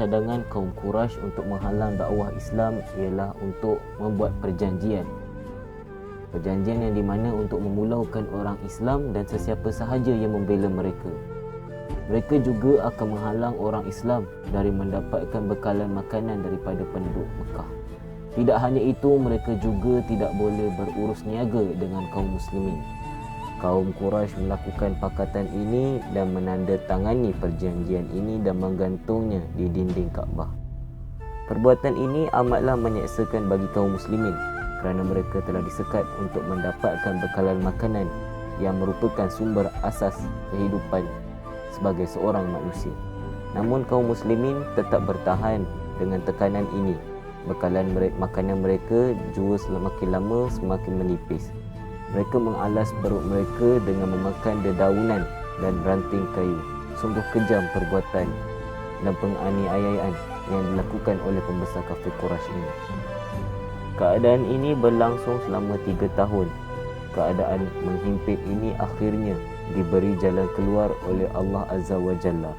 cadangan kaum Quraisy untuk menghalang dakwah Islam ialah untuk membuat perjanjian. Perjanjian yang di mana untuk memulaukan orang Islam dan sesiapa sahaja yang membela mereka. Mereka juga akan menghalang orang Islam dari mendapatkan bekalan makanan daripada penduduk Mekah. Tidak hanya itu, mereka juga tidak boleh berurus niaga dengan kaum muslimin. Kaum Quraisy melakukan pakatan ini dan menandatangani perjanjian ini dan menggantungnya di dinding Kaabah. Perbuatan ini amatlah menyeksakan bagi kaum muslimin kerana mereka telah disekat untuk mendapatkan bekalan makanan yang merupakan sumber asas kehidupan sebagai seorang manusia. Namun kaum muslimin tetap bertahan dengan tekanan ini. Makanan mereka juga semakin lama semakin menipis. Mereka mengalas perut mereka dengan memakan dedaunan dan ranting kayu. Sungguh kejam perbuatan dan penganiayaan yang dilakukan oleh pembesar kafir Quraisy ini. Keadaan ini berlangsung selama 3 tahun. Keadaan menghimpit ini akhirnya diberi jalan keluar oleh Allah Azza wa Jalla.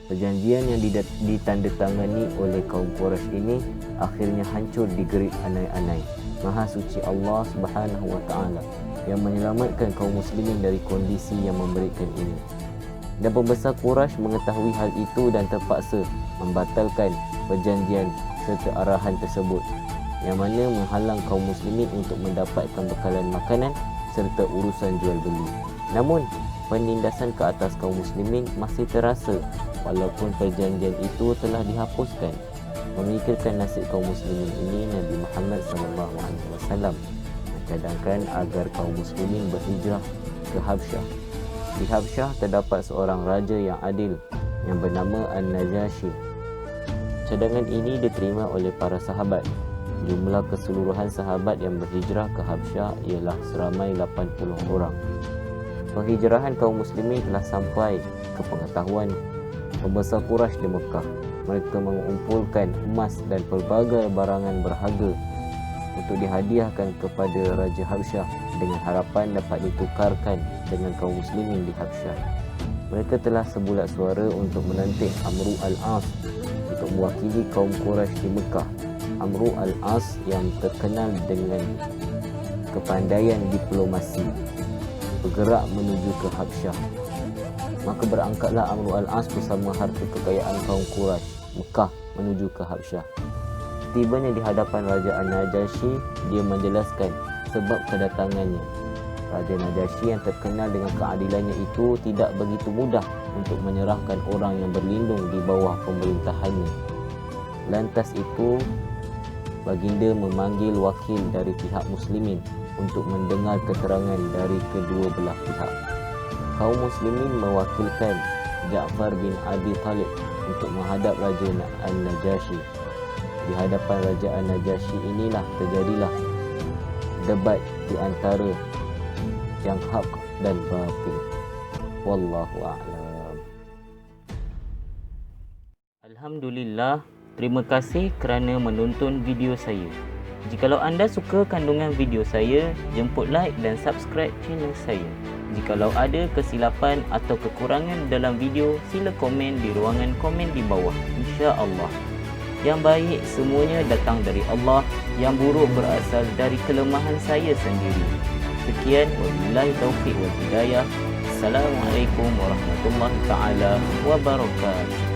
Perjanjian yang ditandatangani oleh kaum Quraisy ini akhirnya hancur digerit anai-anai. Maha suci Allah Subhanahu wa taala yang menyelamatkan kaum muslimin dari kondisi yang memberikan ini. Dan pembesar Quraisy mengetahui hal itu dan terpaksa membatalkan perjanjian serta arahan tersebut, yang mana menghalang kaum muslimin untuk mendapatkan bekalan makanan serta urusan jual beli. Namun penindasan ke atas kaum muslimin masih terasa walaupun perjanjian itu telah dihapuskan. Memikirkan nasib kaum muslimin ini, Nabi Muhammad SAW mencadangkan agar kaum muslimin berhijrah ke Habsyah. Di Habsyah terdapat seorang raja yang adil yang bernama An-Najashi. Cadangan ini diterima oleh para sahabat. Jumlah keseluruhan sahabat yang berhijrah ke Habsyah ialah seramai 80 orang. Penghijrahan kaum muslimin telah sampai ke pengetahuan pembesar Quraisy di Mekah. Mereka mengumpulkan emas dan pelbagai barangan berharga untuk dihadiahkan kepada Raja Habsyah dengan harapan dapat ditukarkan dengan kaum muslimin di Habsyah. Mereka telah sebulat suara untuk melantik Amru al-As untuk mewakili kaum Quraisy di Mekah. Amru al-As yang terkenal dengan kepandaian diplomasi bergerak menuju ke Habsyah. Maka berangkatlah Amru al-As bersama harta kekayaan kaum Quraisy Mekah menuju ke Habsyah. Tibanya di hadapan Raja An-Najashi, dia menjelaskan sebab kedatangannya. Raja Najasyi yang terkenal dengan keadilannya itu tidak begitu mudah untuk menyerahkan orang yang berlindung di bawah pemerintahannya. Lantas itu, baginda memanggil wakil dari pihak muslimin untuk mendengar keterangan dari kedua belah pihak. Kaum muslimin mewakilkan Ja'far bin Abi Talib untuk menghadap Raja An-Najashi. Di hadapan Raja An-Najashi inilah terjadilah debat di antara yang hak dan batil. Wallahu a'lam. Alhamdulillah, terima kasih kerana menonton video saya. Jikalau anda suka kandungan video saya, jemput like dan subscribe channel saya. Jikalau ada kesilapan atau kekurangan dalam video, sila komen di ruangan komen di bawah. Insya-Allah. Yang baik semuanya datang dari Allah, yang buruk berasal dari kelemahan saya sendiri. Sekian, wabillahi taufiq wal hidayah. Assalamualaikum warahmatullahi taala wabarakatuh.